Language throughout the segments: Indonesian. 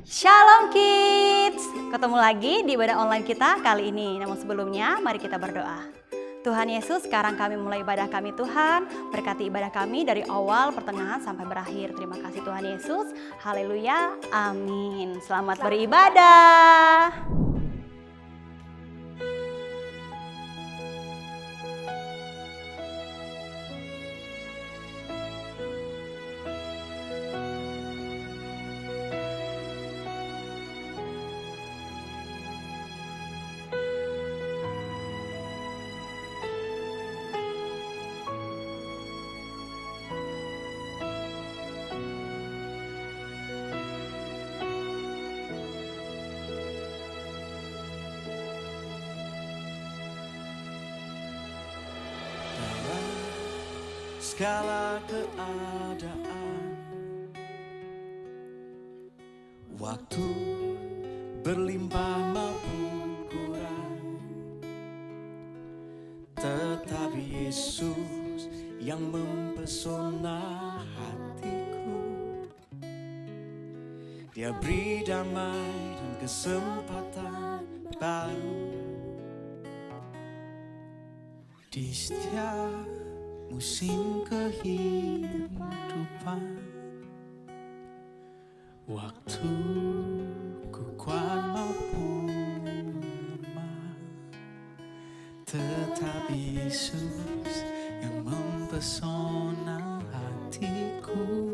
Shalom Kids, ketemu lagi di ibadah online kita kali ini. Namun sebelumnya mari kita berdoa. Tuhan Yesus, sekarang kami mulai ibadah kami Tuhan. Berkati ibadah kami dari awal, pertengahan sampai berakhir. Terima kasih Tuhan Yesus. Haleluya, amin. Selamat beribadah. Segala keadaan, waktu berlimpah maupun kurang, tetapi Yesus yang mempesona hatiku. Dia beri damai dan kesempatan baru di setiap musim kehidupan. Waktu ku kuat maupun lemah, tetapi Yesus yang mempesona hatiku.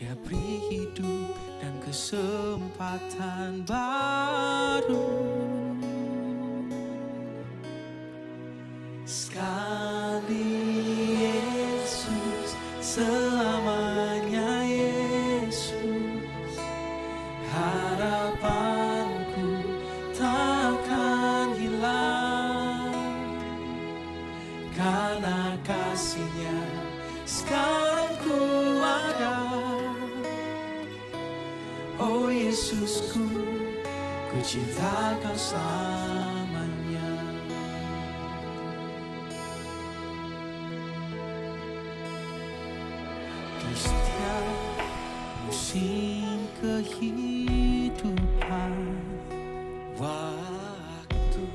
Dia beri hidup dan kesempatan baru. Sekali Yesus, selamanya Yesus, harapanku takkan hilang, karena kasih-Nya sekarang ku ada. Oh Yesusku, ku cinta Kau selamanya. Di setiap musim kehidupan, waktu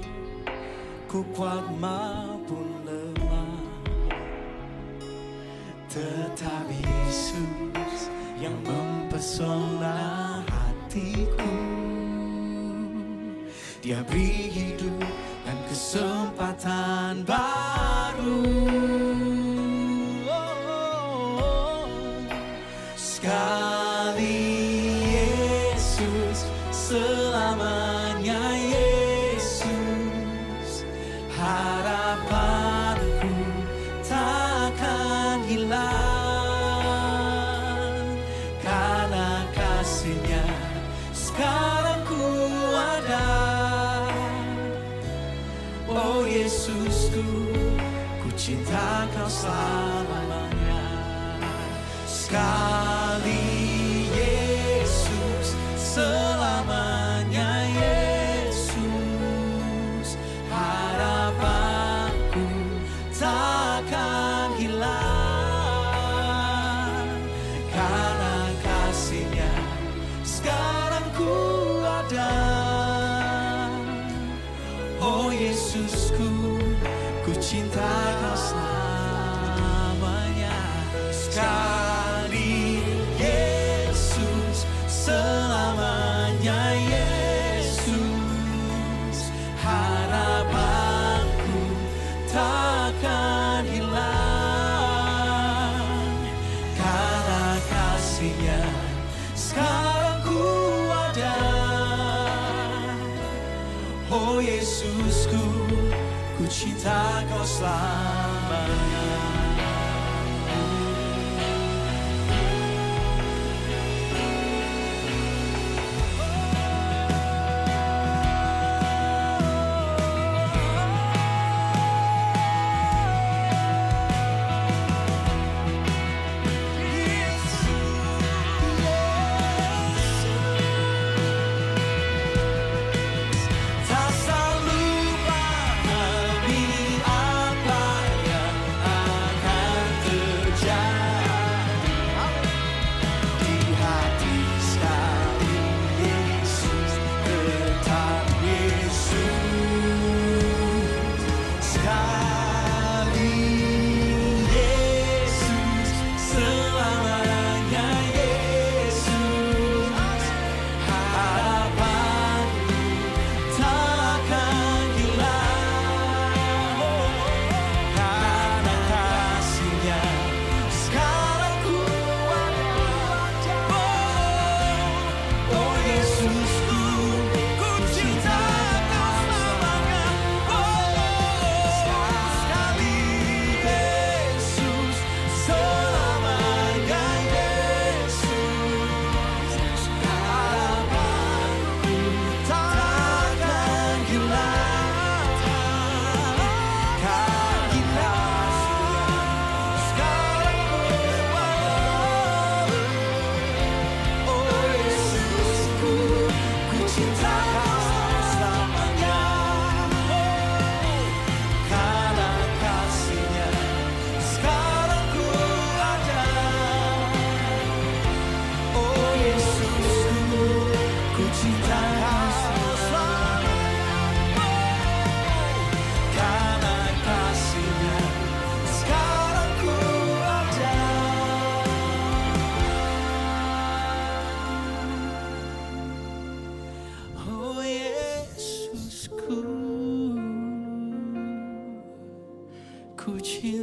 ku kuat maupun lemah, tetapi Yesus yang mempesona hatiku. Dia beri hidup dan kesempatan baru. Sekali Yesus, selamanya Yesus, harapanku takkan hilang, karena kasih-Nya sekarang ku ada. Oh Yesusku, ku cinta Kau selamanya. Sekali Yesus, selamanya Yesus, harapanku takkan hilang, karena kasih-Nya sekarang ku ada. Oh Yesusku, ku cinta Kau selamanya. Sekali Yesus, selamanya Yesus, harapanku takkan hilang, karena kasih-Nya sekarang ku ada. Oh Yesusku, ku cinta Kau selamanya. Tak selalu pahami apa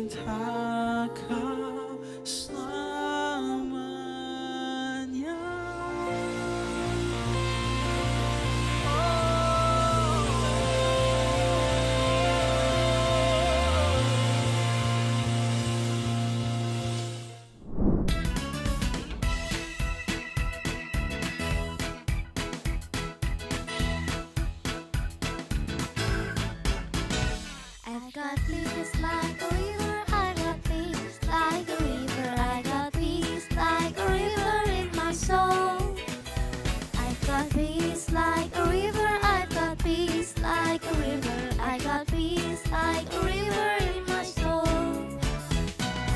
cinta Kau selamanya. I've got peace like a river, I got peace like a river, I got peace like a river in my soul. I've got peace like a river, I've got peace like a river, I got peace like a river in my soul.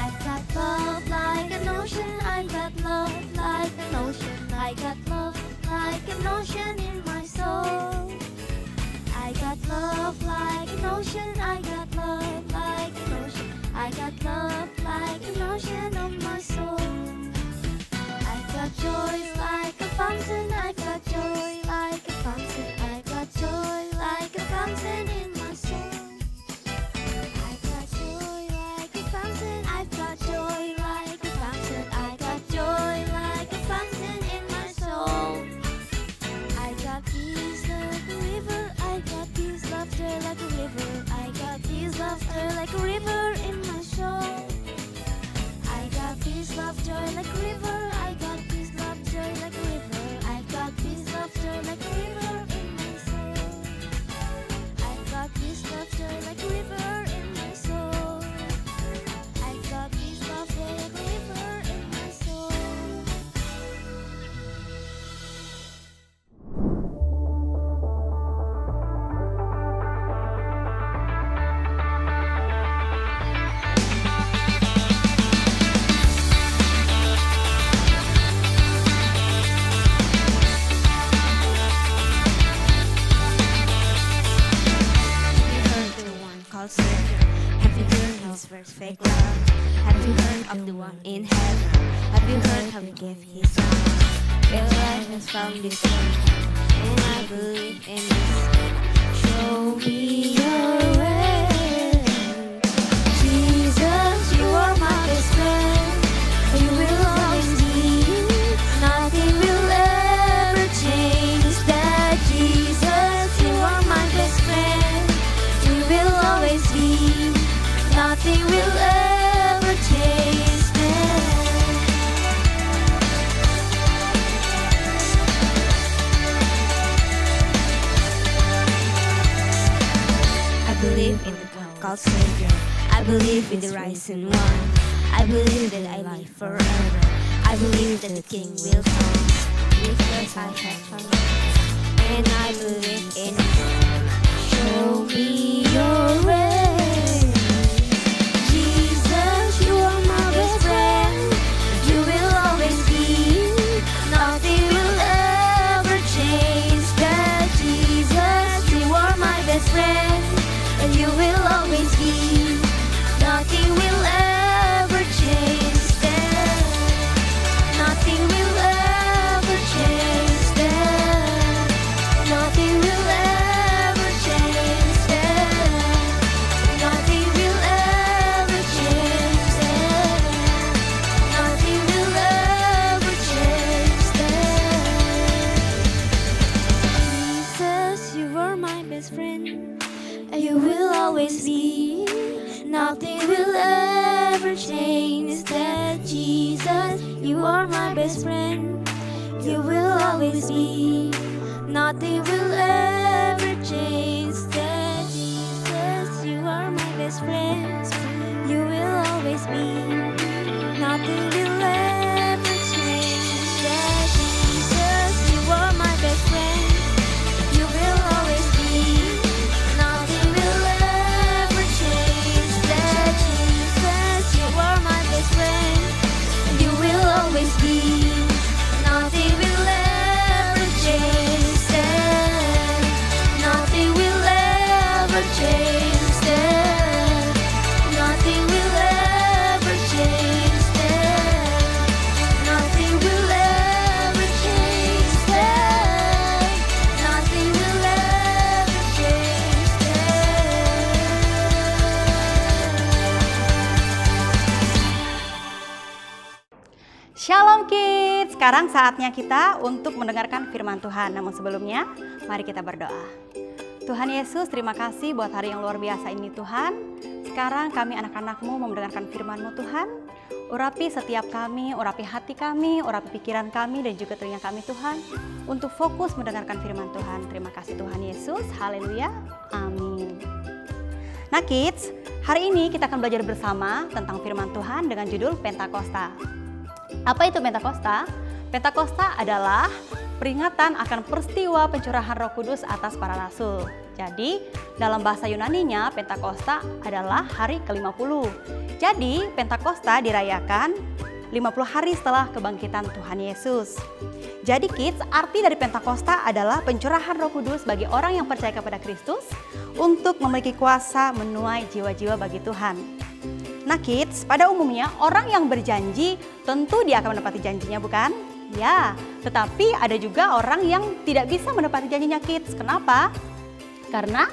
I've got love like an ocean, I got love like an ocean, I got love like an ocean in my soul. I got love like an ocean, I got love like an ocean, I got love like an ocean on my soul. I got joy like a fountain, I got joy like a fountain, I got joy like a fountain in my soul. I got joy like a fountain, I've got joy like a fountain, I got joy like a fountain in my soul. I got peace like a river, I got peace, laughter like a river, I got peace, laughter like a river in my soul. I got peace, laughter like a river, I got peace, laughter like a river, I got peace, laughter like a river in my soul. I got peace, laughter like a river in my soul. I got peace, laughter like a river in my soul. Called Savior. Have you heard his perfect love? Have you heard of the one in heaven? Have you heard how he gave his life? Real life has found this way, and I believe in this. Show me your way. Jesus, you are my best friend. You will always be. Nothing will ever change that. Jesus, you are my best friend. You will always be. Nothing will ever change that. I believe in the God called Savior. I believe in the rising one. I believe that I live forever. I believe that the King will come. Because I have found, and I believe in it. Show me your way. Jesus, you are my best friend. You will always be. Nothing will ever change that. Jesus, you are my best friend. And you will always be. Nothing will ever change that. Nothing will ever change that. Nothing will ever change that. Nothing will ever change that. Nothing will ever change that. Jesus, you are my best friend. And you will always be. Nothing will ever change that. Jesus, you are my best friend. You will always be. Nothing will ever change that. Jesus, you are my best friend. You will always be. Nothing will ever change that. Jesus, you are my best friend. You will always be. Nothing will ever change that. Jesus, you are my best friend. You will always be. Nothing will ever change that. Nothing will ever change that. Shalom Kids, sekarang saatnya kita untuk mendengarkan firman Tuhan. Namun sebelumnya, mari kita berdoa. Tuhan Yesus, terima kasih buat hari yang luar biasa ini Tuhan. Sekarang kami anak-anak-Mu mau mendengarkan firman-Mu Tuhan. Urapi setiap kami, urapi hati kami, urapi pikiran kami dan juga telinga kami Tuhan. Untuk fokus mendengarkan firman Tuhan. Terima kasih Tuhan Yesus, haleluya, amin. Nah Kids, hari ini kita akan belajar bersama tentang firman Tuhan dengan judul Pentakosta. Apa itu Pentakosta? Pentakosta adalah peringatan akan peristiwa pencurahan Roh Kudus atas para rasul. Jadi, dalam bahasa Yunaninya, Pentakosta adalah hari ke-50. Jadi, Pentakosta dirayakan 50 hari setelah kebangkitan Tuhan Yesus. Jadi Kids, arti dari Pentakosta adalah pencurahan Roh Kudus bagi orang yang percaya kepada Kristus untuk memiliki kuasa menuai jiwa-jiwa bagi Tuhan. Nah Kids, pada umumnya orang yang berjanji tentu dia akan menepati janjinya bukan? Ya, tetapi ada juga orang yang tidak bisa menepati janjinya Kids. Kenapa? Karena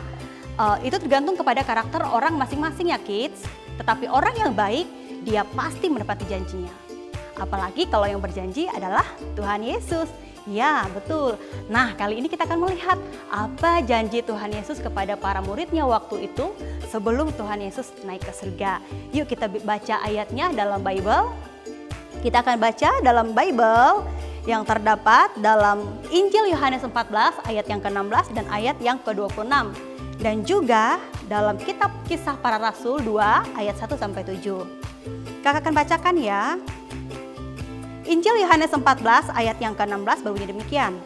itu tergantung kepada karakter orang masing-masing ya Kids. Tetapi orang yang baik, dia pasti menepati janjinya. Apalagi kalau yang berjanji adalah Tuhan Yesus. Ya, betul. Nah, kali ini kita akan melihat apa janji Tuhan Yesus kepada para muridnya waktu itu sebelum Tuhan Yesus naik ke surga. Yuk kita baca ayatnya dalam Bible. Kita akan baca dalam Bible yang terdapat dalam Injil Yohanes 14 ayat yang ke-16 dan ayat yang ke-26. Dan juga dalam kitab Kisah Para Rasul 2 ayat 1 sampai 7. Kakak akan bacakan ya. Injil Yohanes 14 ayat yang ke-16 berbunyi demikian.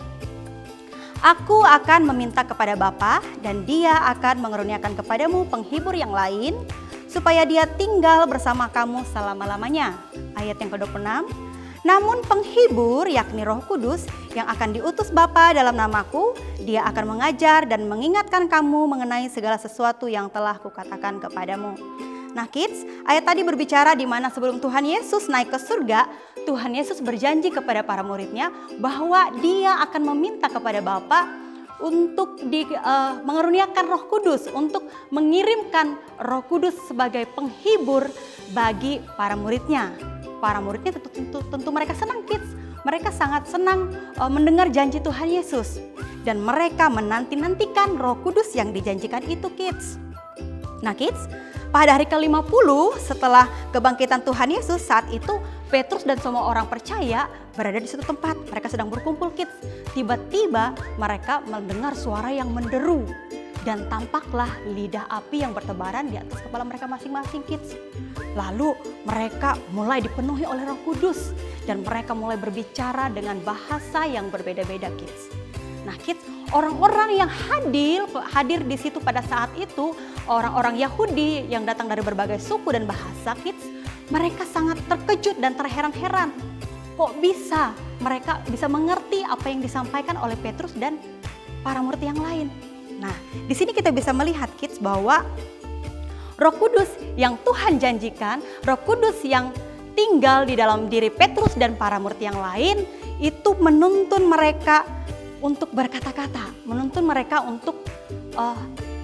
Aku akan meminta kepada Bapa dan Dia akan mengeruniakan kepadamu penghibur yang lain supaya Dia tinggal bersama kamu selama-lamanya. Ayat yang ke-26. Namun penghibur yakni Roh Kudus yang akan diutus Bapa dalam namaku, Dia akan mengajar dan mengingatkan kamu mengenai segala sesuatu yang telah kukatakan kepadamu. Nah Kids, ayat tadi berbicara di mana sebelum Tuhan Yesus naik ke surga, Tuhan Yesus berjanji kepada para muridnya bahwa Dia akan meminta kepada Bapa untuk mengeruniakan Roh Kudus, untuk mengirimkan Roh Kudus sebagai penghibur bagi para muridnya. Para muridnya tentu mereka senang Kids, mereka sangat senang mendengar janji Tuhan Yesus dan mereka menanti-nantikan Roh Kudus yang dijanjikan itu Kids. Nah Kids, pada hari ke-50 setelah kebangkitan Tuhan Yesus, saat itu Petrus dan semua orang percaya berada di suatu tempat. Mereka sedang berkumpul Kids. Tiba-tiba mereka mendengar suara yang menderu. Dan tampaklah lidah api yang bertebaran di atas kepala mereka masing-masing Kids. Lalu mereka mulai dipenuhi oleh Roh Kudus. Dan mereka mulai berbicara dengan bahasa yang berbeda-beda Kids. Nah Kids, orang-orang yang hadir di situ pada saat itu, orang-orang Yahudi yang datang dari berbagai suku dan bahasa Kids, mereka sangat terkejut dan terheran-heran. Kok bisa mereka bisa mengerti apa yang disampaikan oleh Petrus dan para murid yang lain? Nah, di sini kita bisa melihat Kids bahwa Roh Kudus yang Tuhan janjikan, Roh Kudus yang tinggal di dalam diri Petrus dan para murid yang lain itu menuntun mereka untuk berkata-kata, menuntun mereka untuk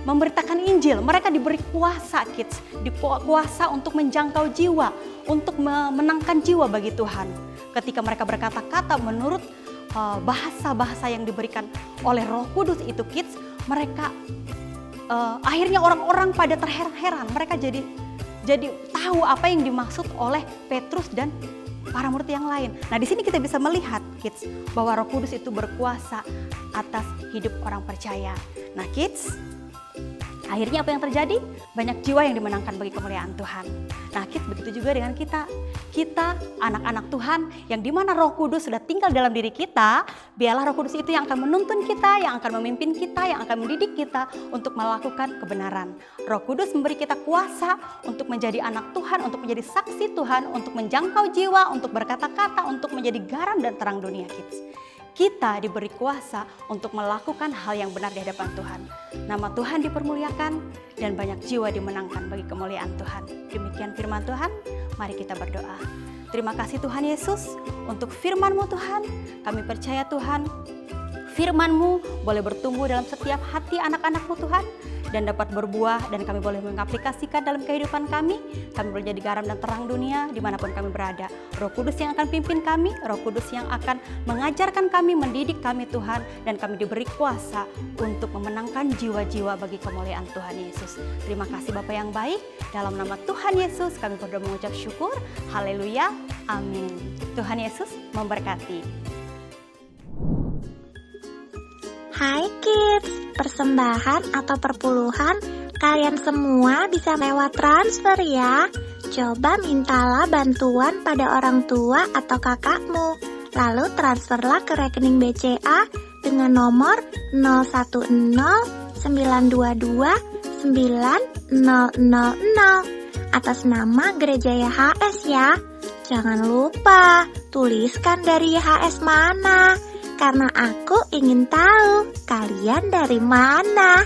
memberitakan Injil. Mereka diberi kuasa Kids, kuasa untuk menjangkau jiwa, untuk memenangkan jiwa bagi Tuhan. Ketika mereka berkata-kata menurut bahasa-bahasa yang diberikan oleh Roh Kudus itu Kids, mereka akhirnya orang-orang pada terheran-heran. Mereka jadi tahu apa yang dimaksud oleh Petrus dan para murid yang lain. Nah, di sini kita bisa melihat Kids bahwa Roh Kudus itu berkuasa atas hidup orang percaya. Nah, Kids, akhirnya apa yang terjadi? Banyak jiwa yang dimenangkan bagi kemuliaan Tuhan. Nah, Kids, begitu juga dengan kita. Kita anak-anak Tuhan yang dimana Roh Kudus sudah tinggal dalam diri kita. Biarlah Roh Kudus itu yang akan menuntun kita, yang akan memimpin kita, yang akan mendidik kita untuk melakukan kebenaran. Roh Kudus memberi kita kuasa untuk menjadi anak Tuhan, untuk menjadi saksi Tuhan, untuk menjangkau jiwa, untuk berkata-kata, untuk menjadi garam dan terang dunia Kids. Kita diberi kuasa untuk melakukan hal yang benar di hadapan Tuhan. Nama Tuhan dipermuliakan dan banyak jiwa dimenangkan bagi kemuliaan Tuhan. Demikian firman Tuhan, mari kita berdoa. Terima kasih Tuhan Yesus untuk firman-Mu Tuhan. Kami percaya Tuhan, firman-Mu boleh bertumbuh dalam setiap hati anak-anak-Mu Tuhan, dan dapat berbuah, dan kami boleh mengaplikasikan dalam kehidupan kami. Kami boleh jadi garam dan terang dunia dimanapun kami berada. Roh Kudus yang akan pimpin kami, Roh Kudus yang akan mengajarkan kami, mendidik kami Tuhan, dan kami diberi kuasa untuk memenangkan jiwa-jiwa bagi kemuliaan Tuhan Yesus. Terima kasih Bapa yang baik, dalam nama Tuhan Yesus kami berdoa mengucap syukur. Haleluya, amin. Tuhan Yesus memberkati. Hai kids, persembahan atau perpuluhan kalian semua bisa lewat transfer ya. Coba mintalah bantuan pada orang tua atau kakakmu. Lalu transferlah ke rekening BCA dengan nomor 0109229000 atas nama Gereja YHS ya. Jangan lupa tuliskan dari YHS mana, karena aku ingin tahu kalian dari mana.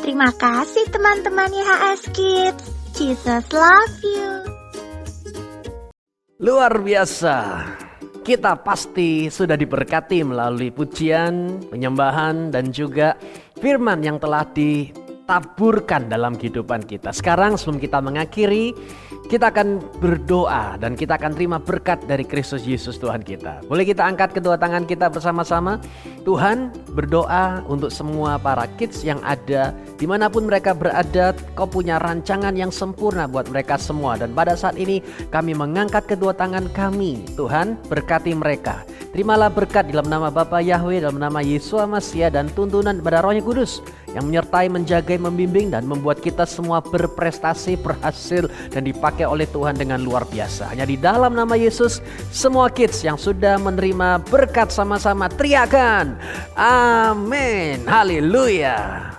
Terima kasih teman-teman YHS Kids. Jesus love you. Luar biasa. Kita pasti sudah diberkati melalui pujian, penyembahan, dan juga firman yang telah ditaburkan dalam kehidupan kita. Sekarang sebelum kita mengakhiri, kita akan berdoa dan kita akan terima berkat dari Kristus Yesus Tuhan kita. Boleh kita angkat kedua tangan kita bersama-sama. Tuhan, berdoa untuk semua para kids yang ada dimanapun mereka berada. Kau punya rancangan yang sempurna buat mereka semua. Dan pada saat ini kami mengangkat kedua tangan kami. Tuhan, berkati mereka. Terimalah berkat dalam nama Bapa Yahweh, dalam nama Yesus Masiah, dan tuntunan kepada Roh Kudus yang menyertai, menjaga, membimbing, dan membuat kita semua berprestasi, berhasil, dan dipakai oleh Tuhan dengan luar biasa. Hanya di dalam nama Yesus, semua kids yang sudah menerima berkat sama-sama teriakan, amin, haleluya.